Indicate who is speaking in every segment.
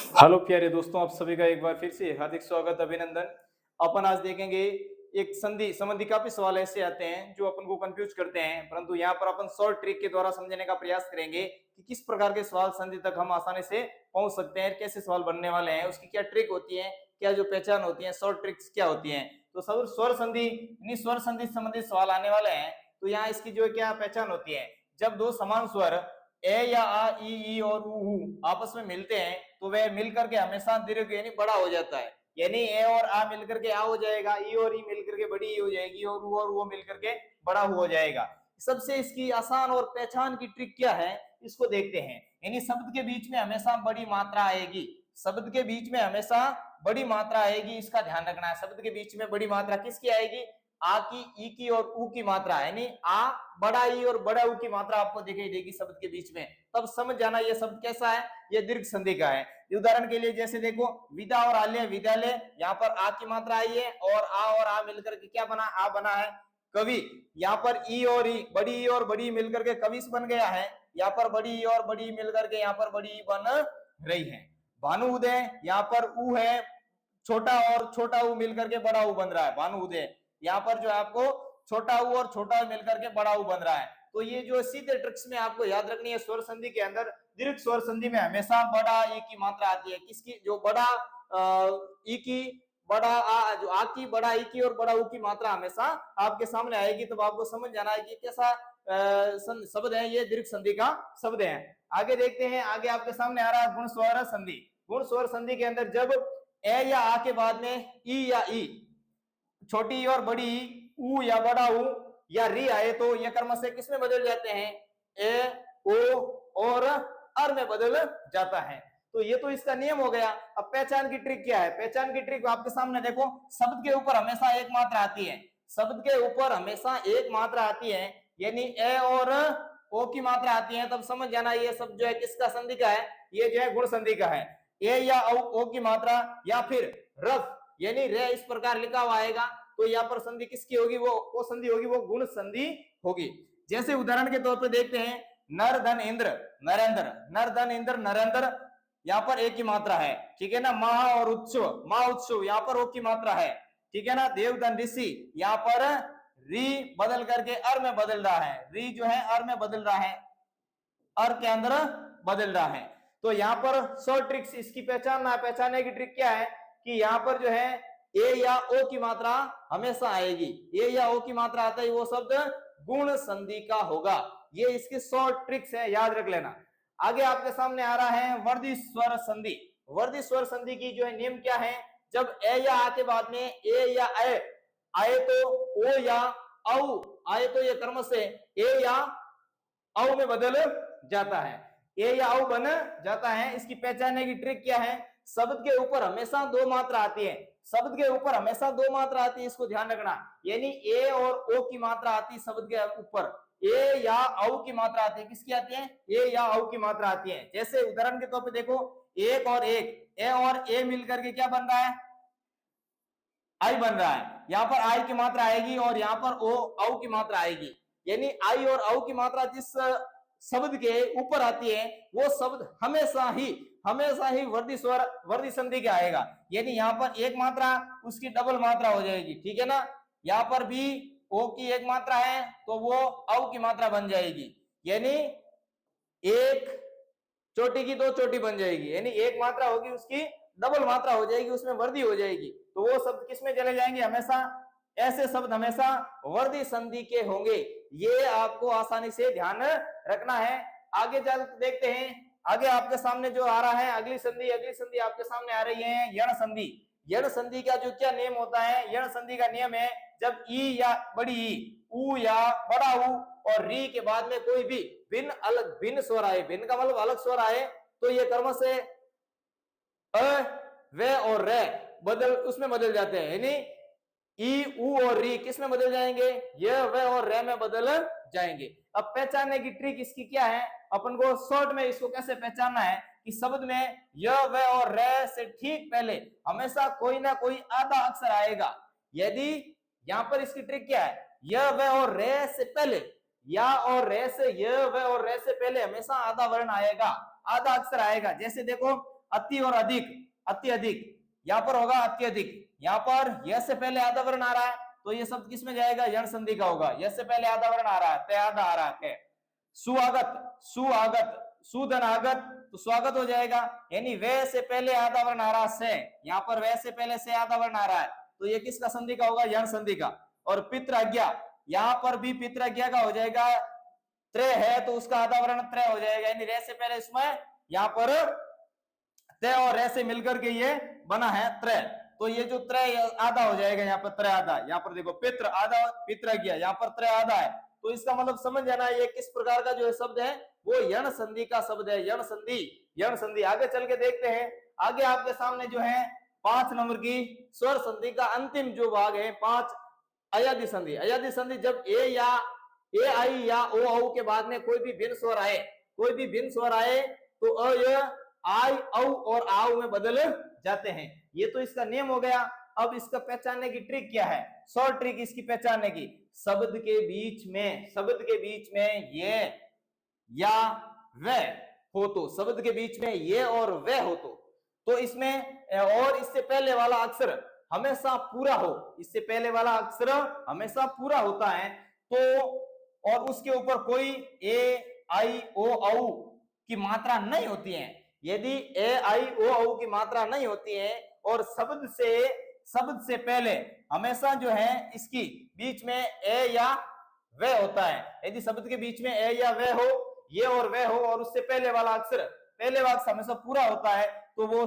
Speaker 1: Hello प्यारे दोस्तों, आप सभी का एक बार फिर से हार्दिक स्वागत, अभिनंदन। अपन आज देखेंगे एक संधि संबंधी काफी सवाल ऐसे आते हैं जो अपन को कंफ्यूज करते हैं, परंतु यहाँ पर अपन शॉर्ट ट्रिक के द्वारा समझने का प्रयास करेंगे कि किस प्रकार के सवाल संधि तक हम आसानी से पहुंच सकते हैं, कैसे सवाल बनने वाले हैं, उसकी क्या ट्रिक होती है, क्या जो पहचान होती है, शॉर्ट ट्रिक्स क्या होती है। तो सब स्वर संधि यानी स्वर संधि संबंधित सवाल आने वाले हैं। तो यहाँ इसकी जो क्या पहचान होती है, जब दो समान स्वर ए या आ, ई और ऊ आपस में मिलते हैं तो वे मिलकर के हमेशा दीर्घ यानी बड़ा हो जाता है। यानी ए और आ मिलकर के आ हो जाएगा, ई और ई मिलकर के बड़ी ई हो जाएगी और वो मिलकर के बड़ा हो जाएगा। सबसे इसकी आसान और पहचान की ट्रिक क्या है, इसको देखते हैं। यानी शब्द के बीच में हमेशा बड़ी मात्रा आएगी, शब्द के बीच में हमेशा बड़ी मात्रा आएगी, इसका ध्यान रखना है। शब्द के बीच में बड़ी मात्रा किसकी आएगी, आ की, ई की और ऊ की मात्रा, यानी आ बड़ा ई और बड़ा ऊ की मात्रा आपको दिखाई देगी शब्द के बीच में। तब समझ जाना ये शब्द कैसा है, ये दीर्घ संधि का है। उदाहरण के लिए जैसे देखो, विदा और आलय, विद्यालय, यहाँ पर आ की मात्रा आई है और आ मिलकर के क्या बना, आ बना है कवि। यहाँ पर ई और ई, बड़ी ई और बड़ी मिलकर के कविस बन गया है। यहाँ पर बड़ी ई और बड़ी मिलकर के यहाँ पर बड़ी ई बन रही है। भानु उदय, यहाँ पर ऊ है छोटा और छोटा ऊ मिलकर के बड़ा ऊ बन रहा है, भानु उदय। यहाँ पर जो है आपको छोटा ऊ और छोटा ऊ मिलकर के बड़ा ऊ बन रहा है। तो ये जो सीधे ट्रिक्स में आपको याद रखनी है, स्वर संधि के अंदर दीर्घ स्वर संधि में हमेशा बड़ा ई की मात्रा आती है। किसकी, जो बड़ा ई की, बड़ा आ, जो आ की, बड़ा ई की और बड़ा ऊ की मात्रा हमेशा आपके सामने आएगी। तब आपको समझ जाना है कि कैसा शब्द है, ये दीर्घ संधि का शब्द है। आगे देखते हैं, आगे आपके सामने आ रहा है गुण स्वर संधि। गुण स्वर संधि के अंदर जब ए या आ के बाद में ई या ई, छोटी और बड़ी ऊ या बड़ा ऊ या री आए तो ये कर्म से किसमें बदल जाते हैं, ए, ओ और अर में बदल जाता है। तो ये तो इसका नियम हो गया। अब पहचान की ट्रिक क्या है, पहचान की ट्रिक आपके सामने देखो, शब्द के ऊपर हमेशा एक मात्रा आती है, शब्द के ऊपर हमेशा एक मात्रा आती है, यानी ए और ओ की मात्रा आती है। तब समझ जाना ये सब जो है किसका संधि का है, ये जो है गुण संधि का है। ए या ओ की मात्रा या फिर रफ यानी रे इस प्रकार लिखा हुआ आएगा तो यहाँ पर संधि किसकी होगी, वो संधि होगी, वो गुण संधि होगी। जैसे उदाहरण के तौर पर देखते हैं, नर धन इंद्र नरेंद्र, नर धन इंद्र नरेंद्र, यहाँ पर एक की मात्रा है, ठीक है ना। महा और उत्सव, महा उत्सव, यहाँ पर ओ की मात्रा है, ठीक है ना। देव धन ऋषि, यहाँ पर री बदल करके अर में बदल रहा है, री जो है अर में बदल रहा है, अर के अंदर बदल रहा है। तो यहाँ पर शॉर्ट ट्रिक्स इसकी पहचानने की ट्रिक क्या है कि यहाँ पर जो है ए या ओ की मात्रा हमेशा आएगी, ए या ओ की मात्रा आता है वो शब्द गुण संधि का होगा। ये इसकी शॉर्ट ट्रिक्स है, याद रख लेना। आगे आपके सामने आ रहा है वर्धी स्वर संधि। वर्धी स्वर संधि की जो है नियम क्या है, जब ए या आ के बाद में ए या ए आए तो ओ या औ आए तो ये कर्म से ए या औ में बदल जाता है, ए या औ बन जाता है। इसकी पहचानने की ट्रिक क्या है, शब्द के ऊपर हमेशा दो मात्रा आती है, शब्द के ऊपर हमेशा दो मात्रा आती है, इसको ध्यान रखना। यानी ए और ओ की मात्रा आती है शब्द के ऊपर, ए या औ की मात्रा आती है, किसकी आती है, ए या औ की मात्रा आती है। जैसे उदाहरण के तौर पे देखो, एक और एक, ए और ए मिलकर के क्या बन रहा है, आई बन रहा है। यहाँ पर आई की मात्रा आएगी और यहाँ पर ओ औ की मात्रा आएगी। यानी आई और औ की मात्रा जिस शब्द के ऊपर आती है वो शब्द हमेशा ही वर्धी स्वर वर्धी संधि के आएगा। यानी यहाँ पर एक मात्रा उसकी डबल मात्रा हो जाएगी, ठीक है ना। यहाँ पर भी ओ की एक मात्रा है तो वो औ की मात्रा बन जाएगी, यानी एक चोटी की दो चोटी बन जाएगी, यानी एक मात्रा होगी उसकी डबल मात्रा हो जाएगी, उसमें वर्धी हो जाएगी। तो वो शब्द किसमें चले जाएंगे, हमेशा ऐसे शब्द हमेशा वर्धी संधि के होंगे। ये आपको आसानी से ध्यान रखना है। आगे चल देखते हैं, आगे आपके सामने जो आ रहा है अगली संधि आपके सामने आ रही है यण संधि। यण संधि का जो क्या नियम होता है, यण संधि का नियम है जब ई या बड़ी ई, ऊ या बड़ा ऊ और री के बाद में कोई भी भिन्न स्वर आए, भिन्न का मतलब अलग स्वर आए, तो ये कर्म से अ, वे और रे उसमें बदल जाते हैं। यानी ई, ऊ और री किस में बदल जाएंगे, य, व और रे में बदल जाएंगे। अब पहचानने की ट्रिक इसकी क्या है, अपन को शॉर्ट में इसको कैसे पहचानना है कि शब्द में य, व और रे से ठीक पहले हमेशा कोई ना कोई आधा अक्षर आएगा। यदि यहाँ पर इसकी ट्रिक क्या है, य, व और रे से पहले, या और रे से, य, व और रे से पहले हमेशा आधा वर्ण आएगा, आधा अक्षर आएगा। जैसे देखो, अति और अधिक, अति अधिक, यहाँ पर होगा अत्यधिक। यहाँ पर यह से पहले आधा वर्ण आ रहा है तो ये शब्द किस में जाएगा, यण संधि का होगा। यह से पहले आधा वर्ण आ रहा है, ते आधा आ रहा है। सुआगत, सुआगत, सुधन आगत तो स्वागत हो जाएगा, यानी वे से पहले आधा वर्ण आ रहा से, यहाँ पर वे से पहले से आधा वर्ण आ रहा है तो ये किसका संधि का होगा, यण संधि का। और पितृज्ञा, यहाँ पर भी पितृज्ञा का हो जाएगा, त्रे है तो उसका आधा वर्ण त्रे हो जाएगा, यानी रे से पहले इसमें यहाँ पर ते और रे से मिलकर के ये बना है त्रे, तो ये जो त्रे आधा हो जाएगा, यहाँ पर त्रे आधा, यहाँ पर देखो पितृ आधा, पितृज्ञा, यहाँ पर त्रे आधा है, तो इसका मतलब समझ जाना ये किस प्रकार का जो शब्द है वो यण संधि का शब्द है, यण संधि, यण संधि। आगे चल के देखते हैं, आगे आपके सामने जो है 5 नंबर की स्वर संधि का अंतिम जो भाग है 5 अयादि संधि। अयादि संधि जब ए या ए आई या ओ औ के बाद में कोई भी भिन्न स्वर आए, कोई भी भिन्न स्वर आए तो अ य आई औ और आउ में बदल जाते हैं, ये तो इसका नियम हो गया। अब इसका पहचानने की ट्रिक क्या है, शॉर्ट ट्रिक इसकी पहचानने की, शब्द के बीच में, शब्द के बीच में ये या वे हो तो, शब्द के बीच में ये और वे हो तो इसमें और इससे पहले वाला अक्षर हमेशा पूरा हो, इससे पहले वाला अक्षर हमेशा पूरा होता है तो, और उसके ऊपर कोई ए आई ओ औ की मात्रा नहीं होती है। यदि ए आई ओ औ की मात्रा नहीं होती है और शब्द से पहले हमेशा जो है इसकी बीच में ए या वे होता है, यदि शब्द के बीच में ए या वे हो, ये और वे हो और उससे पहले वाला अक्षर, पहले वाला अक्षर हमेशा पूरा होता है तो वो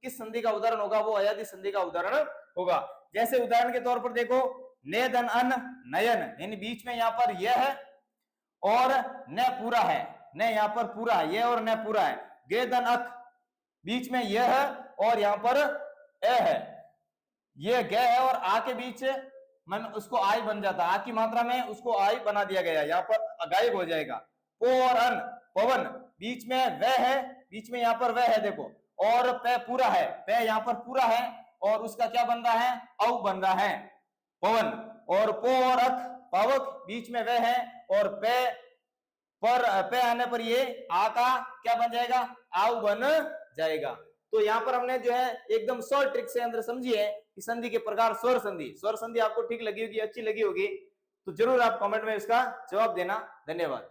Speaker 1: किस संधि का उदाहरण होगा, वो अयादि संधि का उदाहरण होगा। जैसे उदाहरण के तौर पर देखो, ने धन अन नयन, यानी बीच में यहाँ पर यह है और न पूरा है, न यहाँ पर पूरा है, ये और न पूरा है। गे धन अक, बीच में यह है और यहाँ पर ए है, ये गे है और आ के बीच में उसको आई बन जाता है, आ की मात्रा में उसको आई बना दिया गया, यहाँ पर गायब हो जाएगा। पो और अन पवन, बीच में वह है, बीच में यहाँ पर वह है देखो, और पे पूरा है, पे यहाँ पर पूरा है और उसका क्या बन रहा है, औ बन रहा है पवन। और पो और अक पावक, बीच में वह है और पे पर पे आने पर ये आ का क्या बन जाएगा, आउ बन जाएगा। तो यहाँ पर हमने जो है एकदम शॉर्ट ट्रिक से अंदर समझी है कि संधि के प्रकार। स्वर संधि, स्वर संधि आपको ठीक लगी होगी, अच्छी लगी होगी तो जरूर आप कमेंट में इसका जवाब देना। धन्यवाद।